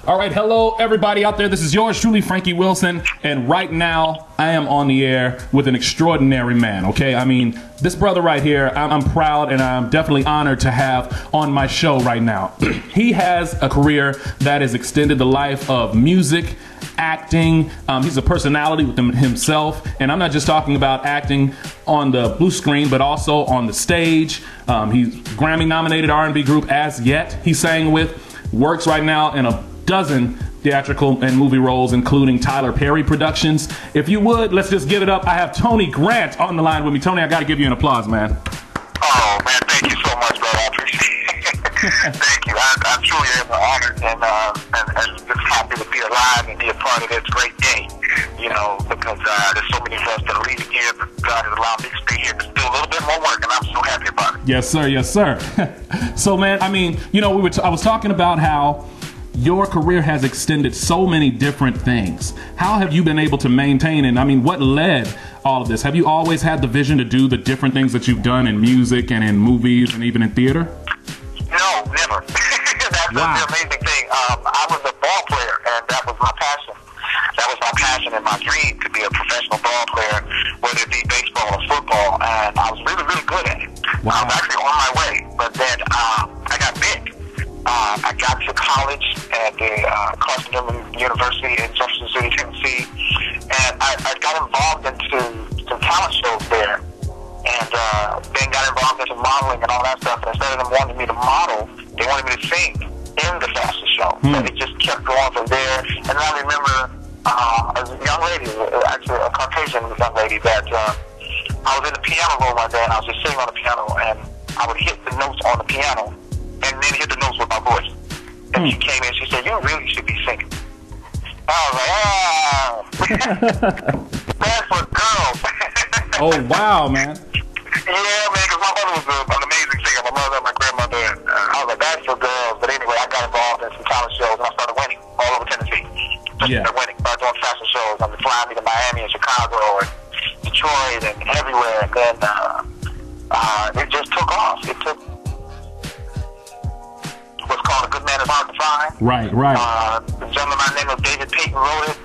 All right, hello everybody out there. This is yours truly, Frankie Wilson, and right now I am on the air with an extraordinary man, okay? I mean, this brother right here, I'm proud and I'm definitely honored to have on my show right now. He has a career that has extended the life of music, acting. He's a personality within himself, and I'm not just talking about acting on the blue screen, but also on the stage. He's Grammy-nominated R&B group As Yet he sang with, works right now in a dozen theatrical and movie roles, including Tyler Perry productions. If you would, let's just give it up. I have Tony Grant on the line with me. Tony, I got to give you an applause, man. Oh, man, thank you so much, brother. I appreciate it. Thank you. I truly am honored and just happy to be alive and be a part of this great day, you know, because there's so many of us that are leaving here, but God has allowed me to stay here to do a little bit more work, and I'm so happy about it. Yes, sir. Yes, sir. So, man, I mean, you know, I was talking about how your career has extended so many different things. How have you been able to maintain, and I mean, what led all of this? Have you always had the vision to do the different things that you've done in music and in movies and even in theater? No, never. That's the amazing thing. I was a ball player, and that was my passion. That was my passion and my dream, to be a professional ball player, whether it be baseball or football, and I was really, really good at it. Wow. I was actually on my way, but then I got big. I got to college at the Carson University in Jefferson City, Tennessee, and I got involved into some talent shows there, and then got involved into modeling and all that stuff. And instead of them wanting me to model, they wanted me to sing in the fashion show. And it just kept going from there. And I remember as a young lady, actually a Caucasian young lady, that I was in the piano room one day, and I was just sitting on the piano, and I would hit the notes on the piano, and then hit the notes with my voice. And she came in, she said, "You really should be singing." I was like, that's for girls. Oh, wow, man. Yeah, man, because my mother was an amazing singer. My mother and my grandmother. And, I was like, that's for girls. But anyway, I got involved in some talent shows, and I started winning all over Tennessee. Started winning. Started doing fashion shows. I was flying me to Miami and Chicago and Detroit and everywhere. And then it just took off. It took what's called A Good Man Is Hard to Find. Right, right. The gentleman by the name of David Payton wrote it.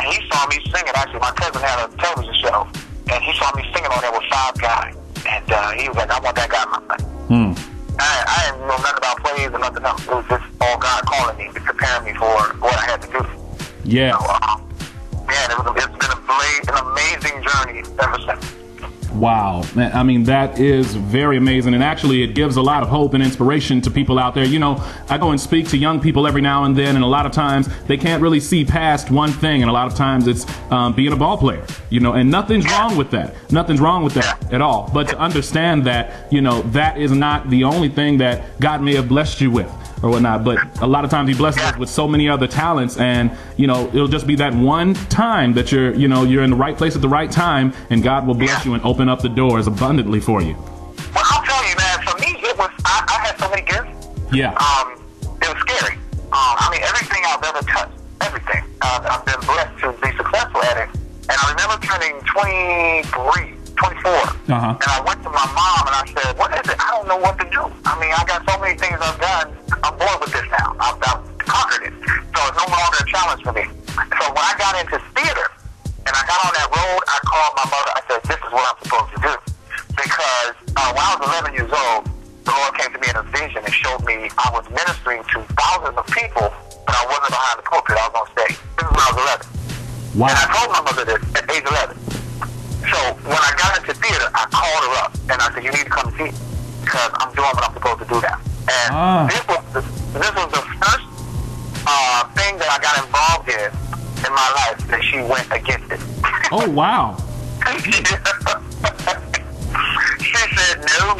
He saw me singing. Actually, my cousin had a television show, and he saw me singing on there with 5 guys. And he was like, "I want that guy in my life." I didn't know nothing about plays or nothing else. It was just all God calling me, preparing me for what I had to do. Yeah. So, man, it's been an amazing journey ever since. Wow. I mean, that is very amazing. And actually, it gives a lot of hope and inspiration to people out there. You know, I go and speak to young people every now and then, and a lot of times they can't really see past one thing. And a lot of times it's being a ball player, you know, and nothing's wrong with that. Nothing's wrong with that at all. But to understand that, you know, that is not the only thing that God may have blessed you with or whatnot, but a lot of times he blesses us with so many other talents, and you know, it'll just be that one time that you're in the right place at the right time, and God will bless you and open up the doors abundantly for you. Well, I'll tell you, man, for me, it was, I had so many gifts. Yeah. It was scary. I mean, everything I've ever touched, everything, I've been blessed to be successful at it. And I remember turning 24, and I went to my mom and I said, "What is it? I don't know what to do. I mean, I got so many things I've done. I'm bored with this now. I've conquered it. So it's no longer a challenge for me." So when I got into theater and I got on that road, I called my mother. I said, "This is what I'm supposed to do." Because when I was 11 years old, the Lord came to me in a vision and showed me I was ministering to thousands of people, but I wasn't behind the pulpit. I was on stage. This is when I was 11. Wow. And I told my mother this at age 11. So when I got into theater, I called her up and I said, "You need to come see me because I'm doing what I'm supposed to do now." And this was the first thing that I got involved in my life that she went against it. Oh, wow. She said, no,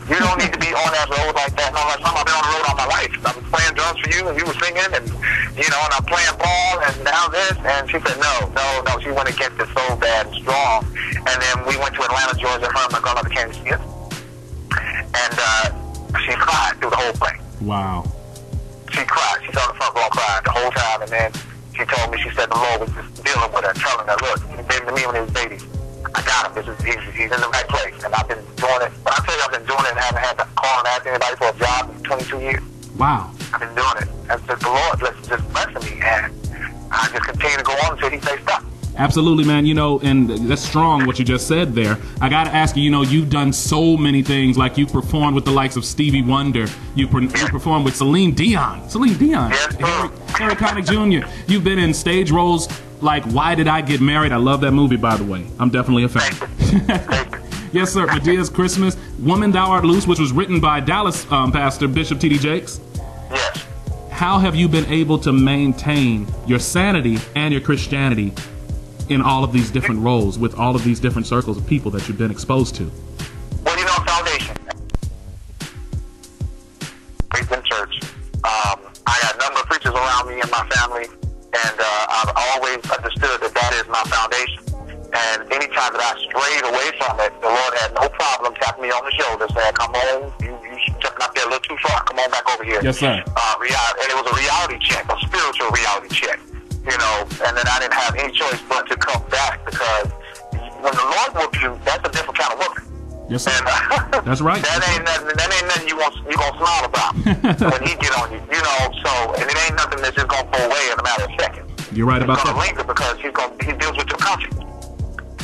you don't need to be on that road like that. And I'm like, "Mom, I've been on the road all my life. I was playing drums for you, and you were singing, and and I'm playing ball, and now this." And she said, no. She went against it so bad and strong. And then we went to Atlanta, Georgia. Her and my grandmother came to see us, and she cried through the whole play. Wow. She cried. She saw the front row crying the whole time, and then she told me, she said the Lord was just dealing with her, telling her, "Look, he gave to me when he was a baby. I got him. He's in the right place." And I've been doing it. But I tell you, I've been doing it and haven't had to call and ask anybody for a job in 22 years. Wow. I've been doing it. And so the Lord just blessing me, and I just continue to go on until He says stop. Absolutely, man. You know, and that's strong what you just said there. I got to ask you, you know, you've done so many things. Like you performed with the likes of Stevie Wonder. You performed with Celine Dion. Yes, Harry Connick Jr. You've been in stage roles like Why Did I Get Married? I love that movie, by the way. I'm definitely a fan. Yes, sir. Medea's Christmas. Woman Thou Art Loose, which was written by Dallas pastor Bishop T.D. Jakes. Yes. How have you been able to maintain your sanity and your Christianity in all of these different roles with all of these different circles of people that you've been exposed to? Well, you know, foundation. Faith in church. I got a number of preachers around me and my family, and I've always understood that that is my foundation. And anytime that I strayed away from it, the Lord had no problem tapping me on the shoulder, saying, "Come on, you stepping out there a little too far. Come on back over here." Yes, sir. And it was a reality check, a spiritual reality check. You know, and then I didn't have any choice but to come back, because when the Lord whoops you, that's a different kind of whooping. Yes, sir. And, that's right. That ain't nothing you gonna smile about when He get on you. You know, so, and it ain't nothing that's just gonna go away in a matter of seconds. You're right about that. It's gonna linger, because He deals with your conscience.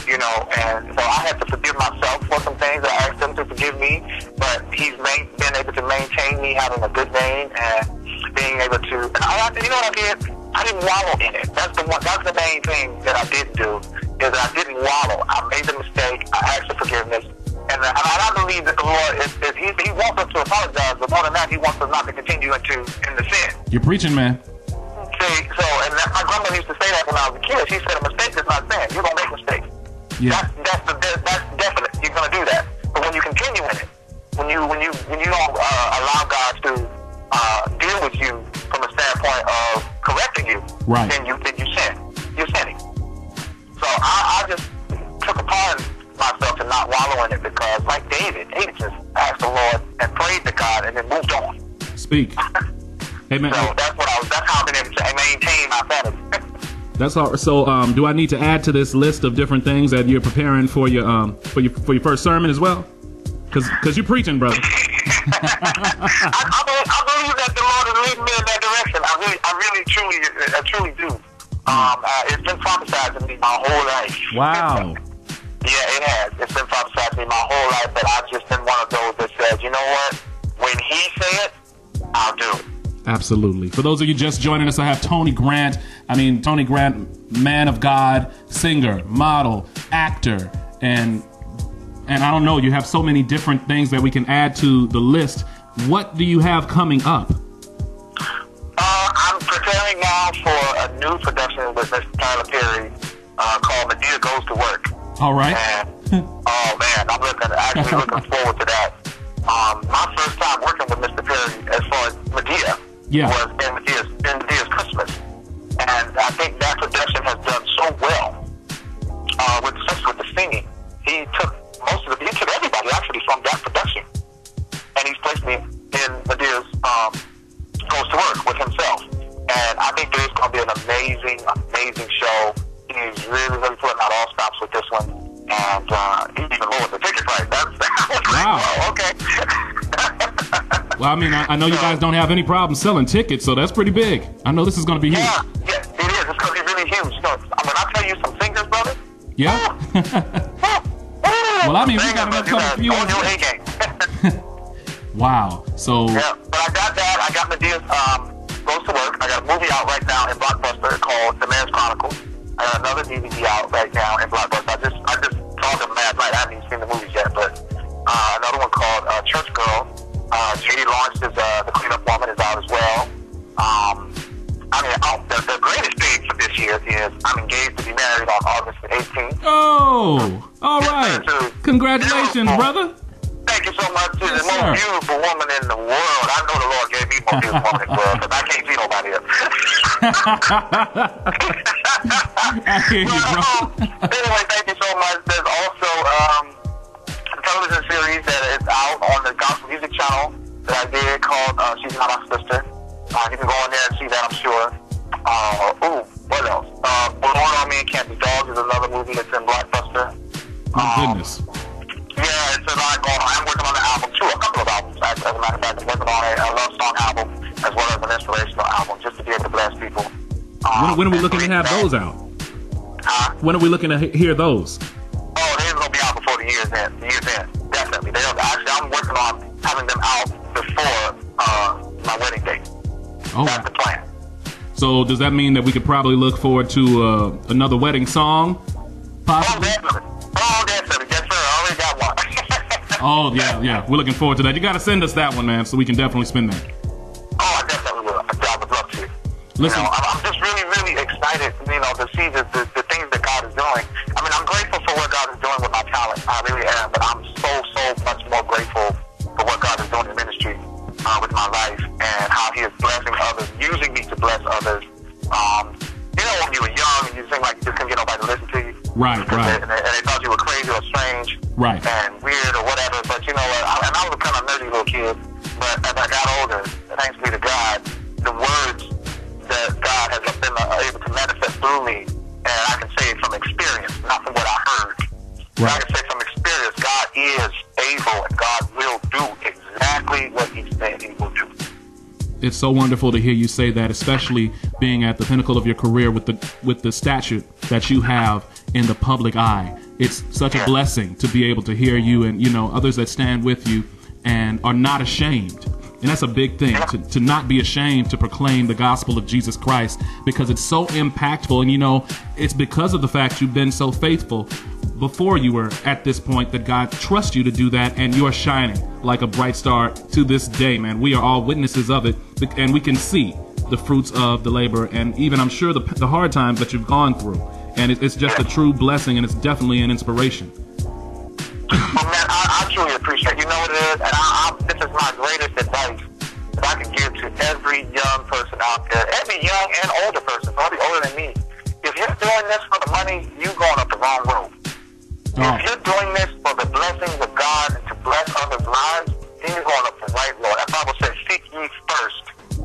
You know, and so I had to forgive myself for some things. I asked Him to forgive me, but He's been able to maintain me having a good name and being able to. And you know what I did? I didn't wallow in it. That's the main thing that I didn't do, is that I didn't wallow. I made the mistake. I asked for forgiveness. And I believe that the Lord, He wants us to apologize, but more than that, He wants us not to continue in the sin. You're preaching, man. See, so, and my grandmother used to say that when I was a kid. She said, a mistake is not sin. You're going to make mistakes. Yeah. That's definite. You're going to do that. But when you continue in it, when you don't allow God to deal with you from a standpoint of correcting you, right, then you sin. You're sinning. So I just took upon myself to not wallow in it, because like David just asked the Lord and prayed to God and then moved on. Speak. Amen. So that's how I've been able to maintain my sanity. That's all. So, do I need to add to this list of different things that you're preparing for your first sermon as well? Because you're preaching, brother. I believe that the Lord is leading me in that direction. I truly do. It's been prophesied to me my whole life. Wow. Yeah, it has. It's been prophesied to me my whole life, but I've just been one of those that says, you know what? When He said, I'll do it. Absolutely. For those of you just joining us, I have Tony Grant. Tony Grant, man of God, singer, model, actor, and I don't know, you have so many different things that we can add to the list. What do you have coming up? I'm preparing now for a new production with Mr. Tyler Perry called Medea Goes to Work. All right. And, oh man, I'm actually looking forward to that. My first time working with Mr. Perry as far as Medea was in Medea's Christmas. And I think that production has done so well, especially with the singing. He took everybody actually from that production, and he's placed me in Medea's Goes to Work with himself. And I think there's going to be an amazing show. He's really putting out all stops with this one, and he even lowered the ticket price. Wow. Well, okay. Well, I know you guys don't have any problem selling tickets, so that's pretty big. I know this is going to be huge. Yeah, it is. It's going to be really huge. You know, when I tell you some singers, brother. Yeah. Well, we got enough cover for you. Wow. So. Yeah, but I got that. I got Medea's Goes to Work. I got a movie out right now in Blockbuster called The Mayor's Chronicles. I got another DVD out right now in Blockbuster. I just saw them last night. I haven't even seen the movies yet, but another one called Church Girl. J.D. Lawrence's The Cleanup Woman is out as well. The greatest thing for this year is I'm engaged to be married on August 18th. Oh, all right. Congratulations, brother. Thank you so much. She's the most beautiful woman in the world. I know the Lord gave me the most beautiful woman in the world, because I can't see nobody else. I hear you, bro. Anyway, thank you so much. There's also a television series that is out on the Gospel Music Channel that I did called She's Not My Sister. You can go in there and see that, I'm sure. What else? Born on Me and Can't Be Dogs is another movie that's in Blockbuster. My goodness. Yeah, it's a lot going on. I'm working on an album too, a couple of albums. As a matter of fact, I'm working on a love song album as well as an an inspirational album, just to be able to bless people. When are we looking to have those out? When are we looking to hear those? Oh, they're going to be out before the year's end. Definitely. Actually, I'm working on having them out before my wedding date. Oh. That's the plan. So does that mean that we could probably look forward to another wedding song? Possibly? Oh, definitely. Yes, sir. I already got one. Oh, yeah. We're looking forward to that. You got to send us that one, man, so we can definitely spin that. Oh, I definitely will. I would love to. Listen. I'm just really, really excited, to see the things that God is doing. I mean, I'm grateful for what God is doing with my talent. I really am. But I'm so much more grateful for what God is doing in ministry with my life and how He is blessing others, using me to bless others. When you were young and you seemed like you just couldn't get nobody to listen to you. Right. And they thought you were crazy or strange. Right. And weird or whatever. But you know what? I was a kind of nerdy little kid. But as I got older, thanks be to God, the words that God has been able to manifest through me, and I can say it from experience, not from what I heard. Right. I can say from experience, God is able and God will do exactly what He said He will do. It's so wonderful to hear you say that, especially being at the pinnacle of your career with the stature that you have in the public eye. It's such a blessing to be able to hear you and others that stand with you and are not ashamed. And that's a big thing, to not be ashamed to proclaim the gospel of Jesus Christ, because it's so impactful. And it's because of the fact you've been so faithful before you were at this point that God trusts you to do that, and you are shining like a bright star to this day, man. We are all witnesses of it, and we can see the fruits of the labor, and even, I'm sure, the hard times that you've gone through. And it's just a true blessing, and it's definitely an inspiration. Well, man, I truly appreciate it. You know what it is? And this is my greatest advice that I can give to every young person out there, every young and older person, probably older than me. If you're doing this for the money, you're going up the wrong road. If you're doing this for the blessings of God and to bless others' lives, then you're going up the right road. That Bible says, seek ye first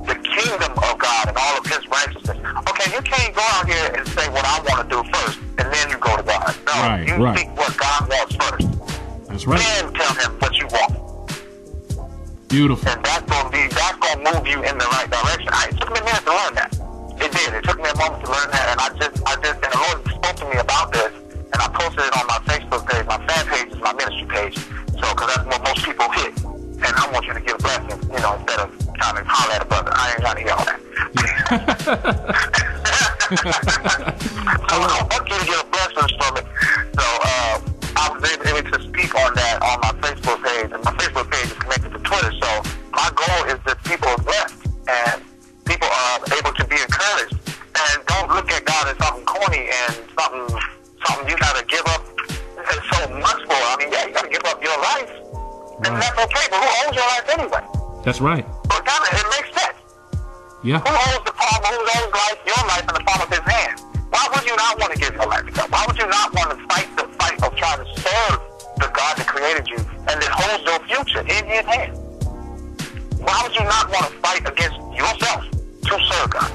the kingdom of God and all of His righteousness. Okay, you can't go out here and say what I want to do first, and then you go to God. No, you seek what God wants first. That's right. Then tell Him what you want. Beautiful. And that's gonna move you in the right direction. It took me a minute to learn that. It did. It took me a moment to learn that, and I just, and the Lord spoke to me about this, and I posted it on my Facebook page. My fan page is my ministry page, because that's what most people hit. And I want you to get a blessing, instead of trying to holler at a brother. I ain't trying to hear all that. So I want you to get a blessing from it. So I was able to speak on that on my Facebook page, and my Facebook page is connected to Twitter. So my goal is that people are blessed and people are able to be encouraged, and don't look at God as something corny and something you gotta give up so much for. I mean, you gotta give up your life, and that's okay. But who owns your life anyway? That's right. So it makes sense. Yeah. Who owns the palm? Who owns your life in the palm of His hand? Why would you not want to give your life to God? Why would you not want to fight the fight of trying to serve the God that created you and that holds your future in His hand? Why would you not want to fight against yourself to serve God?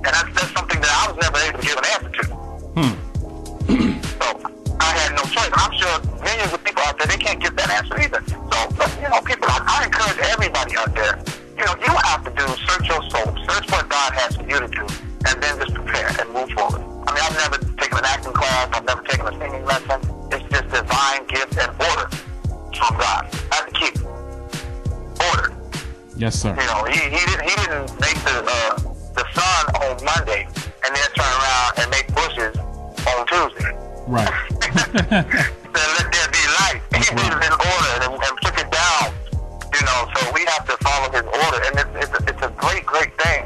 And that's something that I was never able to give an answer to. So I had no choice. And I'm sure millions of people out there, they can't get that answer either. So, people, I encourage everybody out there, you have to search your soul, search what God has for you to do, and then just prepare and move forward. I mean, I've never taken an acting class, I've never taken a singing lesson. It's just divine gift and order from God. That's the key. Order. Yes, sir. He didn't make the sun on Monday and then turn around and make bushes on Tuesday. Right. So let there be light. He did it in order and took it down. So we have to follow His order, and it's a great thing,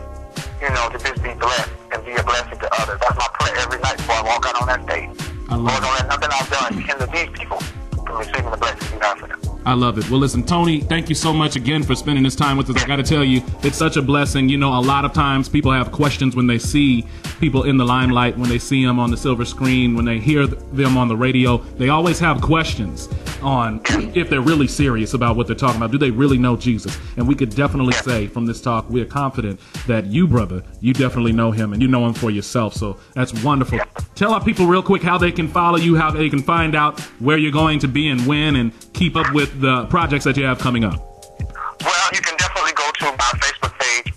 to just be blessed and be a blessing to others. That's my prayer every night before I walk out on that stage. Lord, don't let nothing I've done hinder these people from receiving the blessings You have for them. I love it. Well, listen, Tony, thank you so much again for spending this time with us. I got to tell you, it's such a blessing. A lot of times people have questions when they see people in the limelight, when they see them on the silver screen, when they hear them on the radio. They always have questions on if they're really serious about what they're talking about. Do they really know Jesus? And we could definitely say from this talk, we're confident that you, brother, you definitely know Him and you know Him for yourself. So that's wonderful. Tell our people real quick how they can follow you, how they can find out where you're going to be and when, and keep up with the projects that you have coming up. Well, you can definitely go to my Facebook page,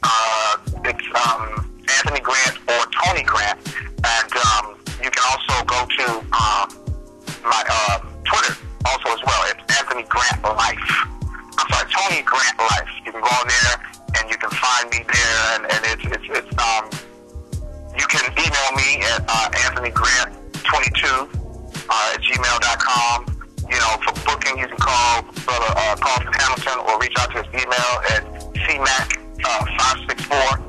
his email at cmac564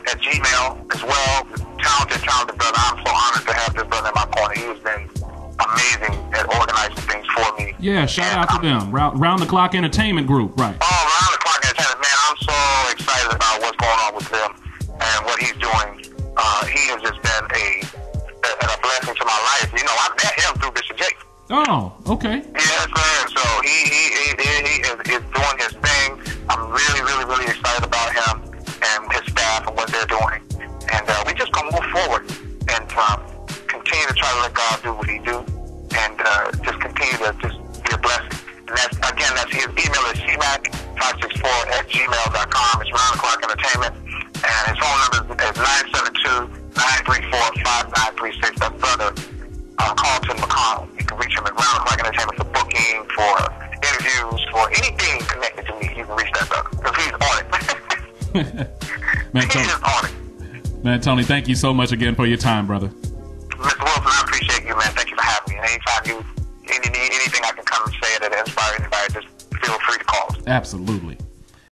at Gmail as well. Talented brother. I'm so honored to have this brother in my corner. He has been amazing at organizing things for me. Yeah, shout out to them. Round the Clock Entertainment Group, right? Oh, Round the Clock Entertainment, man. I'm so excited about what's going on with them and what he's doing. He has just been a blessing to my life. You know, I met him through Bishop Jake. Oh, okay. Yes, man. So he is doing his thing. I'm really excited about him and his staff and what they're doing. And we just gonna move forward and continue to try to let God do what he do, and just continue to just be a blessing. And that's his email is cmac564@gmail.com. It's Round the Clock Entertainment, and his phone number is 972-934-5936. That's brother Carlton McConnell. You can reach him at Round the Clock Entertainment for booking, for interviews, for anything connected to me. You can reach that brother because he's on it. Man, he is on it. Man, Tony, thank you so much again for your time, brother. Mr. Wilson, I appreciate you, man. Thank you for having me. And anytime you need anything I can come and say that inspire anybody, just feel free to call us. Absolutely.